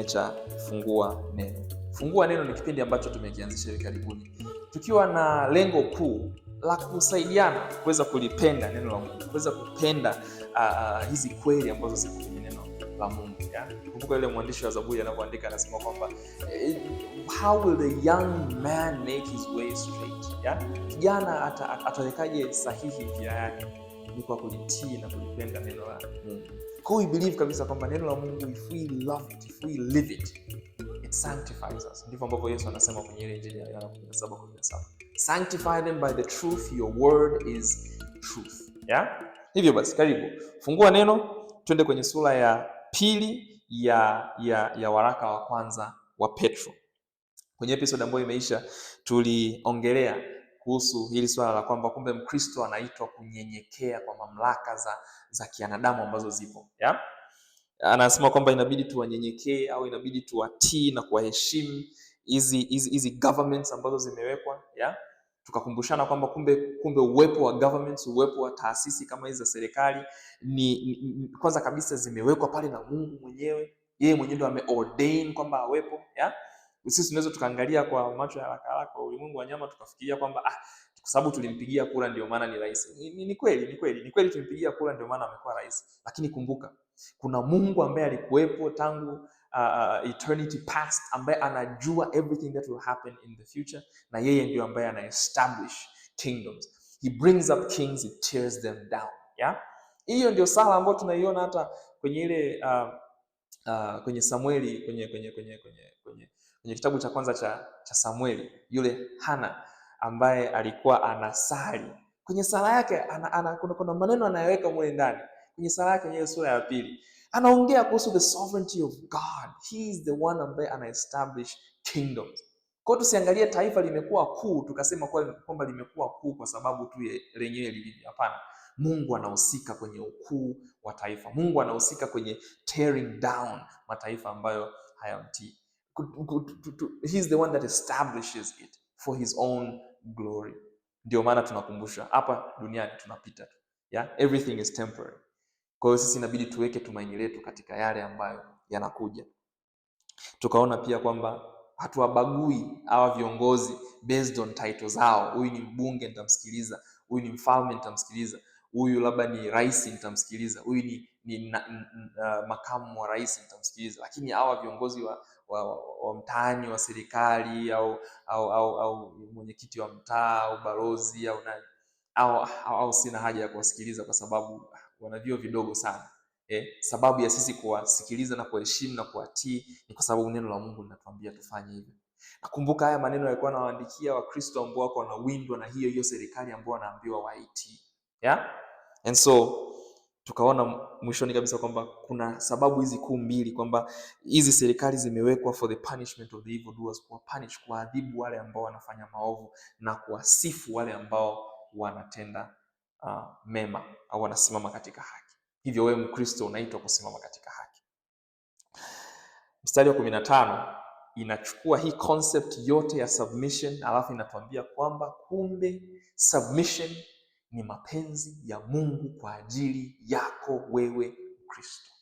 cha Fungua Neno. Fungua Neno ni kipindi ambacho tumekianzisha hivi karibuni tukiwa na lengo kuu la kusaidiana kuweza kulipenda neno la Mungu, kuweza kupenda hizi kweli ambazo ziko kwenye neno la Mungu. Kumbuka yule mwandishi wa Zaburi anapoandika anasema kwamba how will the young man make his way straight? Kijana atawekaje sahihi njia yake? Ni kwa kulitii na kulipenda neno la Mungu. Kwa hiyo we believe kabisa kwamba neno la Mungu, if we love it, if we live it, it sanctifies us. Ndivyo ambavyo Yesu anasema kwenye ile Injili ya Yohana 17:17. Sanctify them by the truth, your word is truth. Hivyo basi karibu Fungua Neno, twende kwenye sura ya pili ya waraka wa kwanza wa Petro. Kwenye episode ambayo imeisha tuliongelea kuhusu hili swala la kwamba kumbe Mkristo anaitwa kunyenyekea kwa mamlaka za kianadamu ambazo zipo. Anasema kwamba inabidi tuwanyenyekee au inabidi tuwatii na kuwaheshimu hizi governments ambazo zimewekwa. Tukakumbushana kwamba kumbe uwepo wa governments, uwepo wa taasisi kama hizi za serikali ni kwanza kabisa zimewekwa pale na Mungu mwenyewe. Yeye mwenyewe ndo ameordain kwamba awepo. Sisi tunaweza tukaangalia kwa macho ya haraka kwa ulimwengu wa nyama tukafikiria kwamba kwa sababu tulimpigia kura ndio maana ni rais. Ni kweli tulimpigia kura ndio maana amekuwa rais. Lakini kumbuka, kuna Mungu ambaye alikuwepo tangu eternity past, ambaye anajua everything that will happen in the future, na yeye ndio ambaye ana establish kingdoms. He brings up kings, he tears them down. Hiyo ndio sala ambayo tunaiona hata kwenye ile kwenye Samueli kwenye kitabu cha kwanza cha Samueli, yule Hana ambaye alikuwa anasali. Kwenye sala yake kuna maneno anayoweka mule ndani. Kwenye sala yake yenyewe sura ya pili anaongea kuhusu the sovereignty of God. He is the one ambaye ana establish kingdoms. Kwa hiyo tusiangalie taifa limekuwa kuu tukasema kwamba limekuwa kuu kwa sababu tu lenyewe lilivyo. Hapana. Mungu anahusika kwenye ukuu wa taifa. Mungu anahusika kwenye tearing down mataifa ambayo hayamtii. He is the one that establishes it for his own glory. Ndio maana tunakumbusha hapa duniani tunapita tu. Everything is temporary. Kwa hiyo sisi inabidi tuweke tumaini letu katika yale ambayo yanakuja. Tukaona pia kwamba hatuwabagui hawa viongozi based on titles zao. Huyu ni mbunge nitamsikiliza, huyu ni mfalme nitamsikiliza, huyu labda ni rais nitamsikiliza, huyu ni makamu wa rais nitamsikiliza. Lakini hawa viongozi wa mtaani wa serikali au mwenyekiti wa mtaa au balozi au sina haja ya kuwasikiliza kwa sababu wana vyeo vidogo sana. Sababu ya sisi kuwasikiliza na kuheshimu na kuwatii ni kwa sababu neno la Mungu linatuambia tufanye hivyo. Nakumbuka haya maneno yalikuwa anawaandikia Wakristo ambao wako wanawindwa na hiyo serikali ambao wanaambiwa waitii. And so tukaona mwishoni kabisa kwamba kuna sababu hizi kuu mbili, kwamba hizi serikali zimewekwa for the punishment of the evil doers, kuadhibu wale ambao wanafanya maovu na kuwasifu wale ambao wanatenda mema au wanasimama katika haki. Hivyo wewe Mkristo unaitwa kusimama katika haki. Mstari wa 15 inachukua hii concept yote ya submission, alafu inatuambia kwamba kumbe submission ni mapenzi ya Mungu kwa ajili yako wewe Mkristo.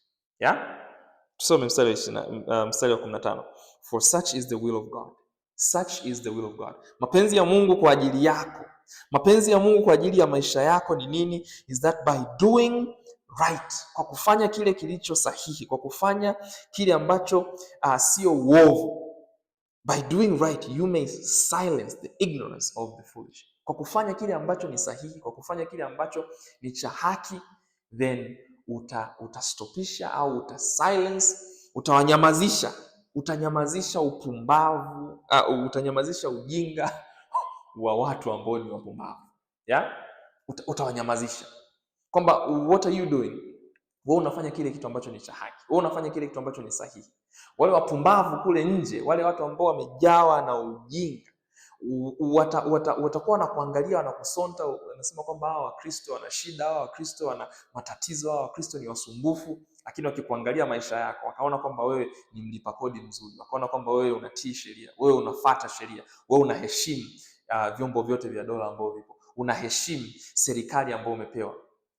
Tusome mstari wa 15. For such is the will of God. Such is the will of God. Mapenzi ya Mungu kwa ajili yako. Mapenzi ya Mungu kwa ajili ya maisha yako ni nini? Is that by doing right, kwa kufanya kile kilicho sahihi, kwa kufanya kile ambacho sio uovu. By doing right you may silence the ignorance of the foolish. Kwa kufanya kile ambacho ni sahihi, kwa kufanya kile ambacho ni cha haki, then utastopisha au utasilence, utanyamazisha upumbavu, utanyamazisha ujinga wa watu ambao ni wapumbavu. Utawanyamazisha. Kwamba what are you doing? Wewe unafanya kile kitu ambacho ni cha haki. Wewe unafanya kile kitu ambacho ni sahihi. Wale wapumbavu kule nje, wale watu ambao wamejawa na ujinga, watakuwa na kuangalia na kusonta, wanasema kwamba hawa Wakristo wana shida, hawa Wakristo wana matatizo, hawa Wakristo ni wasumbufu. Lakini wakikuangalia maisha yako, wakaona kwamba wewe ni mlipa kodi mzuri, wakaona kwamba wewe unatii sheria, wewe unafuata sheria, wewe unaheshimu vyombo vyote vya dola ambavyo vipo, unaheshimu serikali ambayo umepewa,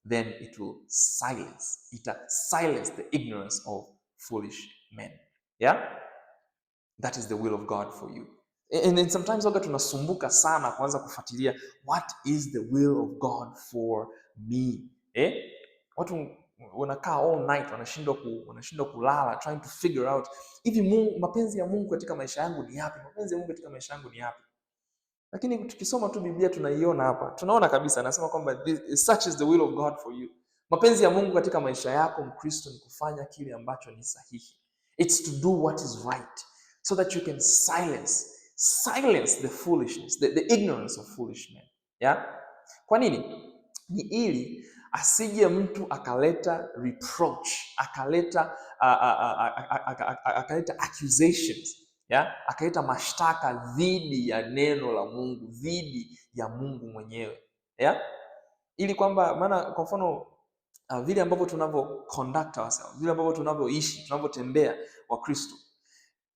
then it will silence the ignorance of foolish men. Yeah? That is the will of God for you. And then sometimes waga tunasumbuka sana kuanza kufuatilia what is the will of God for me. Watu wanakaa all night wanashindwa kulala trying to figure out hivi mapenzi ya Mungu katika maisha yangu ni yapi? Mapenzi ya Mungu katika maisha yangu ni yapi? Lakini tukisoma tu Biblia tunaiona hapa. Tunaona kabisa anasema kwamba such is the will of God for you. Mapenzi ya Mungu katika maisha yako Mkristo ni kufanya kile ambacho ni sahihi. It's to do what is right so that you can silence the foolishness, the ignorance of foolish men. Yeah? Kwa nini? Ni ili asije mtu akaleta reproach, akaleta accusations, akaleta mashtaka dhidi ya neno la Mungu, dhidi ya Mungu mwenyewe. Ili kwamba maana kwa mfano vile ambavyo tunavyo conduct ourselves, vile ambavyo tunavyoishi, tunavyotembea wa Kristo,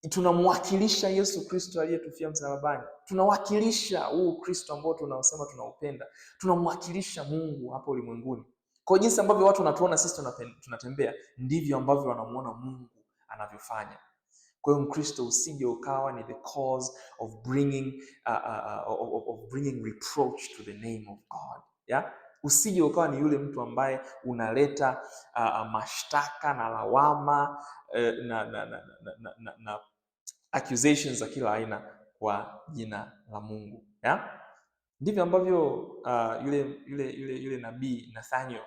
tunamwakilisha Yesu Kristo aliyetufia msalabani. Tunawakilisha huu Kristo ambao tunaosema tunaupenda. Tunamwakilisha Mungu hapo ulimwenguni. Kwa jinsi ambavyo watu wanatuona sisi tunatembea, ndivyo ambavyo wanamuona Mungu anavyofanya. Kwa hiyo Mkristo usije ukawa ni the cause of bringing reproach to the name of God. Yeah? Usije ukawa ni yule mtu ambaye unaleta mashtaka na lawama na accusations za kila aina kwa jina la Mungu. Yeah? Ndivyo ambavyo yule nabii Nathaniel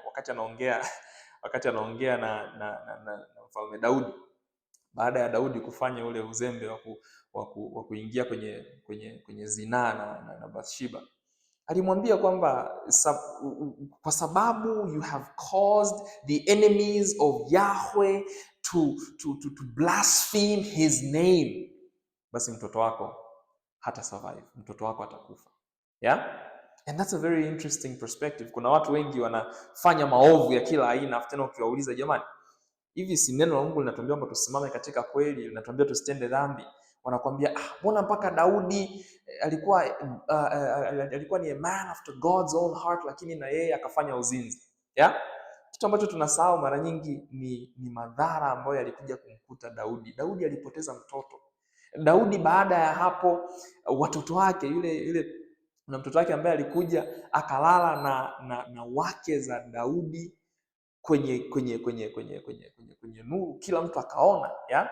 wakati anaongea na mfalme Daudi, baada ya Daudi kufanya ule uzembe wa kuingia kwenye zinaa na Bathsheba, alimwambia kwamba kwa sababu you have caused the enemies of Yahweh to blaspheme his name, basi mtoto wako hata survive, mtoto wako atakufa. Yeah? And that's a very interesting perspective. Kuna watu wengi wanafanya maovu ya kila aina, tena ukiwauliza jamani, hivi si neno la Mungu linatuambia kwamba tusimame katika kweli, linatuambia tusitende dhambi? Wanakuambia mbona mpaka Daudi alikuwa ni a man after God's own heart, lakini na yeye akafanya uzinzi. Yeah? Kitu ambacho tunasahau mara nyingi ni madhara ambayo yalikuja kumkuta Daudi. Daudi alipoteza mtoto. Daudi baada ya hapo watoto wake yule na mtoto wake ambaye alikuja akalala na wake za Daudi kwenye nuru, kila mtu akaona. Yeah?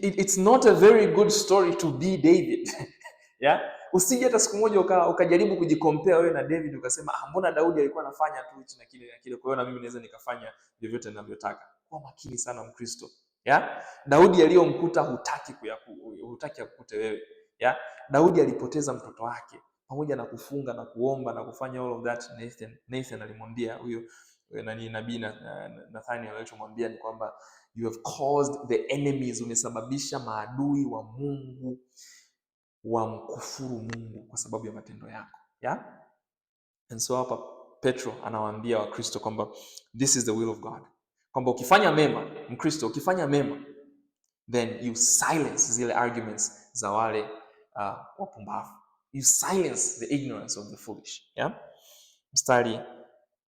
It's not a very good story to be David. Yeah? Usije hata siku moja ukajaribu kujicompare wewe na David ukasema mbona Daudi alikuwa anafanya tu hichi na kile, kwa hiyo na mimi naweza nikafanya vyovyote ninavyotaka. Kuwa makini sana Mkristo. Yeah? Daudi aliyomkuta hutaki akukute wewe. Yeah? Daudi alipoteza mtoto wake pamoja na kufunga na kuomba na kufanya all of that. Nathan alimwambia huyo nabii Nathaniel alichomwambia ni kwamba you have caused the enemies, umesababisha maadui wa Mungu wamkufuru Mungu kwa sababu ya matendo yako. Yeah? And so hapa Petro anawaambia Wakristo kwamba this is the will of God. Kwamba ukifanya mema, Mkristo ukifanya mema, then you silence zile arguments za wale wapumbavu. You silence the ignorance of the foolish. Yeah? Mstari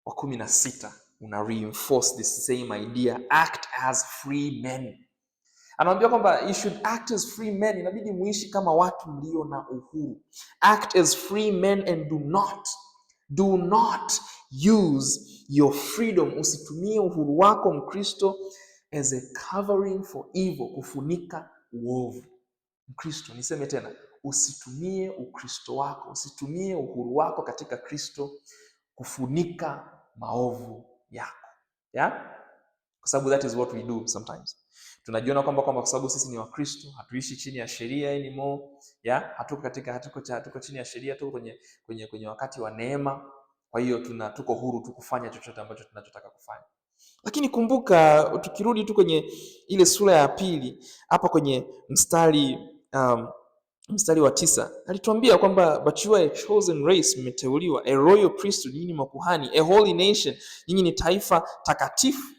wa 16 una reinforce this same idea, act as free men. Anawaambia kwamba you should act as free men, inabidi muishi kama watu mlio na uhuru. Act as free men and do not use your freedom. Usitumie uhuru wako Mkristo as a covering for evil, kufunika uovu. Mkristo, niseme tena, usitumie Ukristo wako, usitumie uhuru wako katika Kristo kufunika maovu yako. Yeah? Kwa sababu that is what we do sometimes. Tunajiona kwamba kwa sababu sisi ni Wakristo, hatuishi chini ya sheria anymore. Yeah? Hatuko chini ya sheria, tuko kwenye wakati wa neema. Kwa hiyo tuko huru tu kufanya chochote ambacho tunachotaka kufanya. Lakini kumbuka, tukirudi tu kwenye ile sura ya pili, hapa kwenye mstari wa 9, alituambia kwamba but you are a chosen race, mmeteuliwa, a royal priesthood, nyinyi makuhani, a holy nation, nyinyi ni taifa takatifu.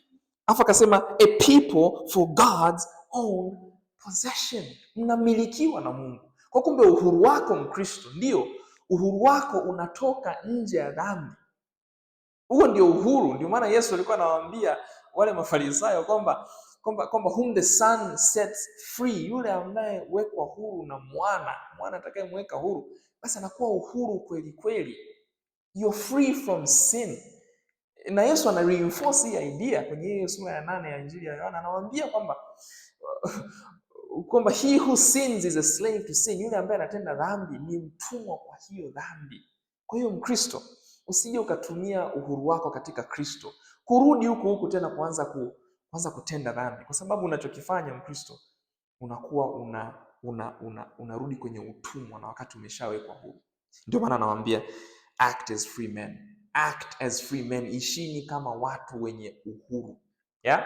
Afa akasema a people for God's own possession, mnamilikiwa na Mungu. Kwa kumbe uhuru wako Mkristo, ndio uhuru wako unatoka nje ya dhambi. Huo ndio uhuru. Ndio maana Yesu alikuwa anawaambia wale Mafarisayo kwamba kwamba whom the son sets free, yule ambaye wekwa huru na mwana atakayemweka huru, basi anakuwa uhuru kweli kweli. You're free from sin. Na Yesu ana reinforce hii idea kwenye hiyo sura ya 8 ya Injili ya Yohana, anawaambia kwamba he who sins is a slave to sin, yule ambaye anatenda dhambi ni mtumwa kwa hiyo dhambi. Kwa hiyo Mkristo, usije ukatumia uhuru wako katika Kristo kurudi huku tena kuanza kutenda dhambi, kwa sababu unachokifanya Mkristo, unakuwa unarudi kwenye utumwa na wakati umeshawekwa huru. Ndio maana anawaambia act as free men. Act as free men. Ishini kama watu wenye uhuru. Yeah?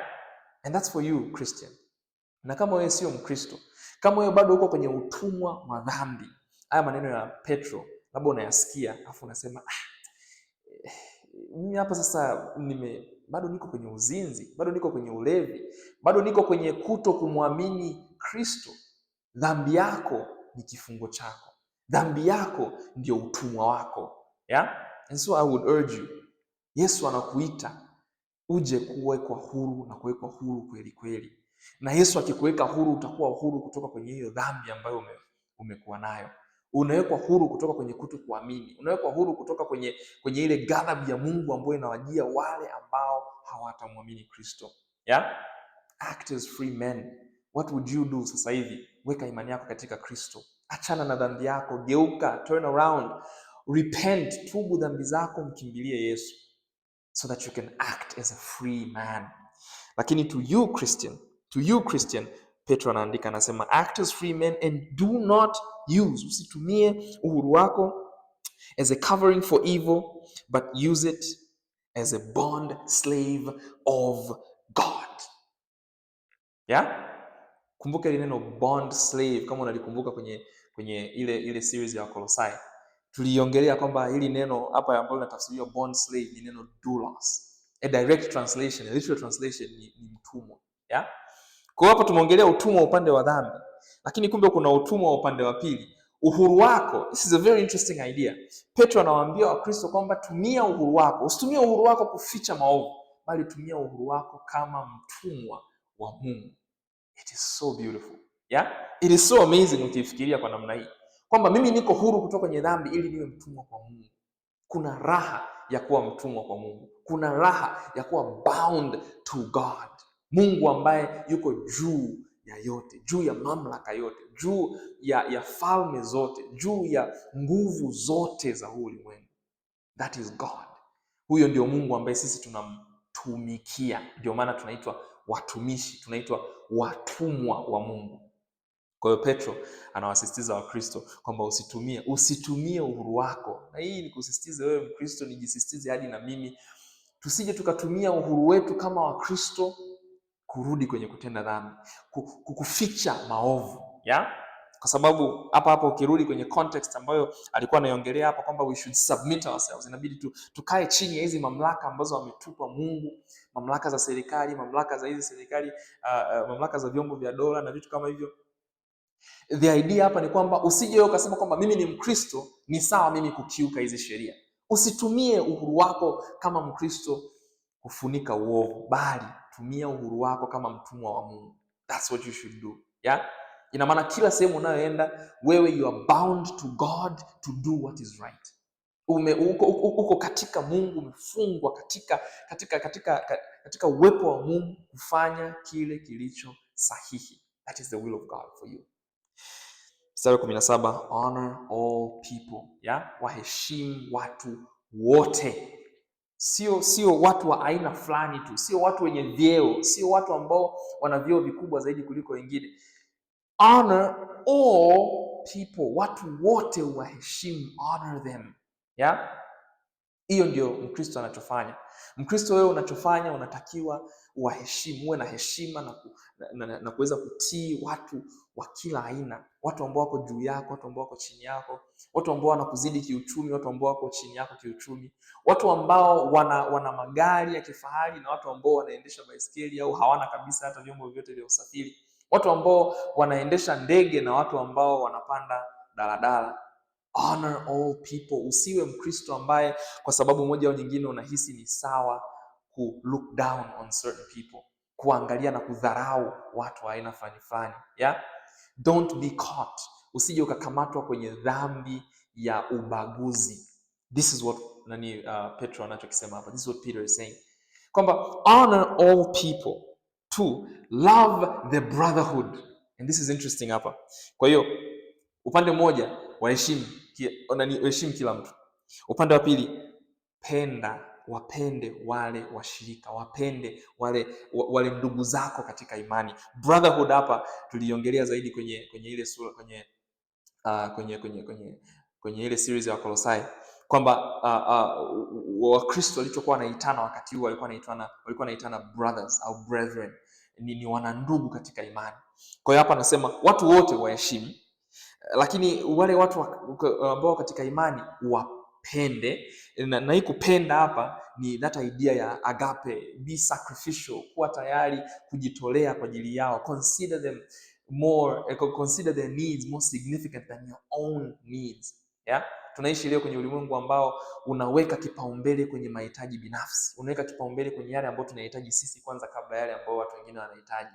And that's for you, Christian. Na kama wewe sio Mkristo, kama wewe bado uko kwenye utumwa wa dhambi, haya maneno ya Petro labda unayasikia afu unasema mimi hapa sasa bado niko kwenye uzinzi, bado niko kwenye ulevi, bado niko kwenye kuto kumwamini Kristo. Dhambi yako ni kifungo chako. Dhambi yako ndio utumwa wako. Yeah? And so I would urge you, Yesu anakuita uje kuwekwa huru na kuwekwa huru kweli kweli. Na Yesu akikuweka huru, utakuwa huru kutoka kwenye hiyo dhambi ambayo umekuwa nayo. Unawekwa huru kutoka kwenye kuto kuamini. Unawekwa huru kutoka kwenye ile ghadhabu ya Mungu ambayo inawajia wale ambao hawatamwamini Kristo. Yeah? Act as free men. What would you do sasa hivi? Weka imani yako katika Kristo. Achana na dhambi yako, geuka, turn around, repent, tubu dhambi zako, mkimbilie Yesu, so that you can act as a free man. Lakini to you Christian, Petro anaandika anasema, act as free men and do not use, usitumie uhuru wako as a covering for evil, but use it as a bond slave of God. Yeah? Kumbuka ile neno bond slave, kama unalikumbuka kwenye ile series ya Wakolosai. Tuliongelea kwamba hili neno hapa ambalo linatafsiriwa bond slave ni neno doulos. A direct translation, a literal translation ni mtumwa. Yeah? Kwa hapo tumeongelea utumwa upande wa dhambi, lakini kumbe kuna utumwa wa upande wa pili. Uhuru wako, this is a very interesting idea. Petro anawaambia Wakristo kwamba tumia uhuru wako, usitumie uhuru wako kuficha maovu, bali tumia uhuru wako kama mtumwa wa Mungu. It is so beautiful. Yeah? It is so amazing ukifikiria kwa namna hii, kwamba mimi niko huru kutoka kwenye dhambi ili niwe mtumwa kwa Mungu. Kuna raha ya kuwa mtumwa kwa Mungu. Kuna raha ya kuwa bound to God. Mungu ambaye yuko juu ya yote, juu ya mamlaka yote, juu ya falme zote, juu ya nguvu zote za ulimwengu. That is God. Huyo ndio Mungu ambaye sisi tunamtumikia. Ndio maana tunaitwa watumishi, tunaitwa watumwa wa Mungu. Kwa hiyo Petro anawasisitiza Wakristo kwamba usitumie uhuru wako. Na hii ni kusisitiza wewe Mkristo, nijisisitize hadi na mimi. Tusije tukatumia uhuru wetu kama Wakristo kurudi kwenye kutenda dhambi, kuficha maovu. Yeah? Kwa sababu hapa ukirudi kwenye context ambayo alikuwa anaiongelea hapa kwamba we should submit ourselves, inabidi tukae chini ya hizi mamlaka ambazo ametupa Mungu, mamlaka za serikali, mamlaka za hizi serikali, mamlaka za vyombo vya dola na vitu kama hivyo. The idea hapa ni kwamba usije ukasema kwamba mimi ni Mkristo, ni sawa mimi kukiuka hizi sheria. Usitumie uhuru wako kama Mkristo kufunika uovu, bali tumia uhuru wako kama mtumwa wa Mungu. That's what you should do. Yeah? Ina maana kila sehemu unayoenda wewe, you are bound to God to do what is right. Uko katika Mungu, umefungwa katika uwepo wa Mungu kufanya kile kilicho sahihi. That is the will of God for you. Mstari 17, honor all people. Yeah? Waheshimu watu wote. Sio watu wa aina fulani tu, sio watu wenye vyeo, sio watu ambao wana vyeo vikubwa zaidi kuliko wengine. Honor all people. Watu wote waheshimu, honor them. Yeah? Hiyo ndio Mkristo anachofanya. Mkristo wewe unachofanya, unatakiwa waheshimu, uwe na heshima na kuweza kutii watu wa kila aina, watu ambao wako juu yako, watu ambao wako chini yako, watu ambao wanakuzidi kiuchumi, watu ambao wako chini yako kiuchumi, watu ambao wana magari ya kifahari na watu ambao wanaendesha baiskeli au hawana kabisa hata vyombo vyote vya usafiri, watu ambao wanaendesha ndege na watu ambao wanapanda daladala. Honor all people. Usiwe Mkristo ambaye kwa sababu moja au nyingine unahisi ni sawa ku look down on certain people. kuangalia na kudharau watu wa aina fulani fulani. Yeah? Don't be caught. Usije ukakamatwa kwenye dhambi ya ubaguzi. This is what Petro anachokisema hapa. This is what Peter is saying. Kwamba honor all people. 2, love the brotherhood. And this is interesting hapa. Kwa hiyo upande mmoja waheshimu kila mtu. Upande wa pili wapende wale washirika, wapende wale ndugu zako katika imani. Brotherhood hapa tuliongelea zaidi kwenye ile sura kwenye ile series ya Wakolosai, kwamba Wakristo walichokuwa wanaitana wakati huo walikuwa wanaitana brothers au brethren, ni wanandugu katika imani. Kwa hiyo hapa anasema watu wote waheshimu, lakini wale watu ambao katika imani wapende. Na hii kupenda hapa ni that idea ya agape, be sacrificial, kuwa tayari kujitolea kwa ajili yao. Consider their needs more significant than your own needs. Yeah? Tunaishi leo kwenye ulimwengu ambao unaweka kipaumbele kwenye mahitaji binafsi. Unaweka kipaumbele kwenye yale ambayo tunahitaji sisi kwanza kabla yale ambayo watu wengine wanahitaji.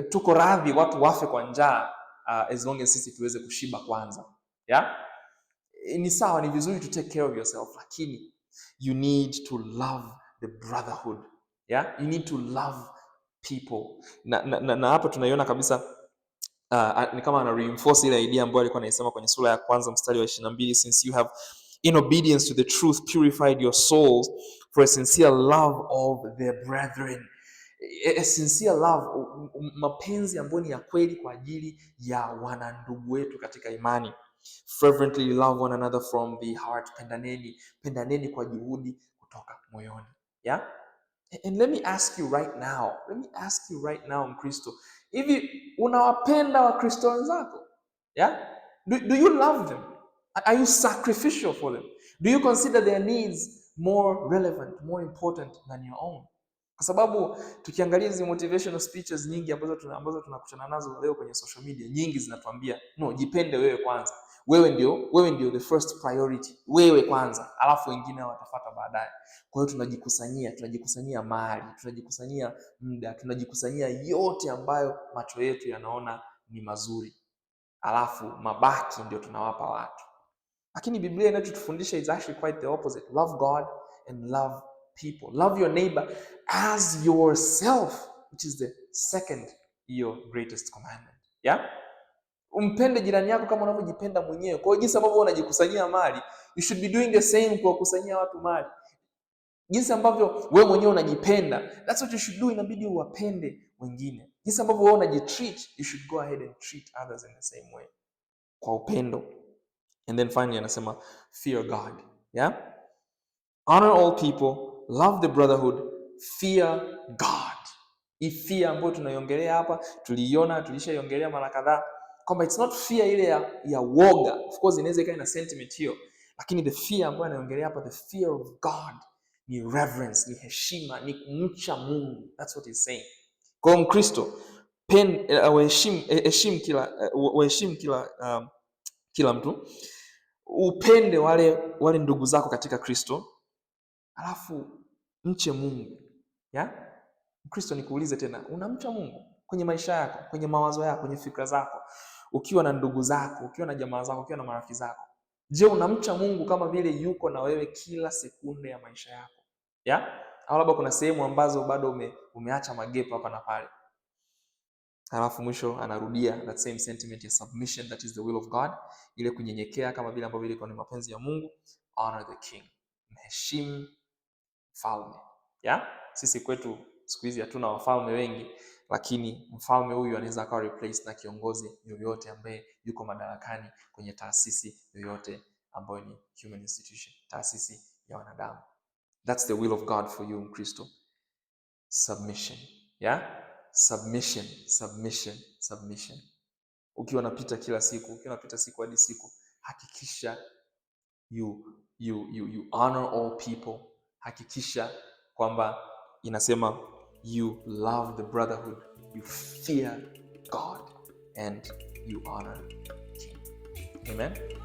Tuko radhi watu wafe kwa njaa as long as sisi tuweze kushiba kwanza. Yeah? Ni sawa, ni vizuri to take care of yourself, lakini you need to love the brotherhood. Yeah? You need to love people. Na hapo tunaiona kabisa ni kama ana reinforce ile idea ambayo alikuwa anaisema kwenye sura ya kwanza mstari wa 22, since you have in obedience to the truth purified your souls for a sincere love of the brethren. A sincere love, mapenzi ambayo ni ya kweli kwa ajili ya wanandugu wetu katika imani. Fervently love one another from the heart. Pendaneni kwa juhudi kutoka moyoni. Yeah? And let me ask you right now Mkristo, hivi unawapenda Wakristo wenzako? Yeah? Do you love them? Are you sacrificial for them? Do you consider their needs more relevant, more important than your own? Kwa sababu tukiangalia hizo motivational speeches nyingi ambazo tunakutana nazo leo kwenye social media, nyingi zinatuambia no, jipende wewe kwanza. Wewe ndio the first priority. Wewe kwanza, alafu wengine watafuata baadaye. Kwa hiyo tunajikusanyia mali, tunajikusanyia muda, tunajikusanyia yote ambayo macho yetu yanaona ni mazuri. Alafu mabaki ndio tunawapa watu. Lakini Biblia inachotufundisha is actually quite the opposite. Love God and love people. Love your neighbor as yourself, which is the second greatest commandment. Yeah? Umpende jirani yako kama unavyojipenda mwenyewe. Kwa hiyo jinsi ambavyo unajikusanyia mali, you should be doing the same kwa kukusanyia watu mali. Jinsi ambavyo wewe mwenyewe unajipenda, that's what you should do. Inabidi uwapende wengine. Jinsi ambavyo wewe unajitreat, you should go ahead and treat others in the same way, kwa upendo. And then finally anasema fear God. Yeah? Honor all people, love the brotherhood, fear God. Hii fear ambayo tunaiongelea hapa, tulishaiongelea mara kadhaa, kwamba it's not fear ile ya woga. Of course inaweza ikawa ina sentiment hiyo, lakini the fear ambayo anaiongelea hapa, the fear of God, ni reverence, ni heshima, ni kumcha Mungu. That's what he's saying. Kwa Mkristo, waheshimu kila mtu, upende wale ndugu zako katika Kristo, alafu mche Mungu. Yeah? Mkristo, nikuulize tena, unamcha Mungu kwenye maisha yako, kwenye mawazo yako, kwenye fikra zako, ukiwa na ndugu zako, ukiwa na jamaa zako, ukiwa na marafiki zako? Je, unamcha Mungu kama vile yuko na wewe kila sekunde ya maisha yako? Yeah? Au labda kuna sehemu ambazo bado umeacha magepo hapa na pale? Halafu mwisho anarudia that same sentiment ya submission, that is the will of God, ile kunyenyekea kama vile ambavyo ilikuwa ni mapenzi ya Mungu. Honor the king, mheshimu mfalme. Yeah? Sisi kwetu siku hizi hatuna wafalme wengi, lakini mfalme huyu anaweza akawa replaced na kiongozi yoyote ambaye yuko madarakani kwenye taasisi yoyote ambayo ni human institution, taasisi ya wanadamu. That's the will of God for you, Mkristo. Submission. Yeah? Submission. Ukiwa unapita kila siku, siku hadi siku, hakikisha you honor all people. Hakikisha kwamba inasema you love the brotherhood, you fear God, and you honor King. Amen.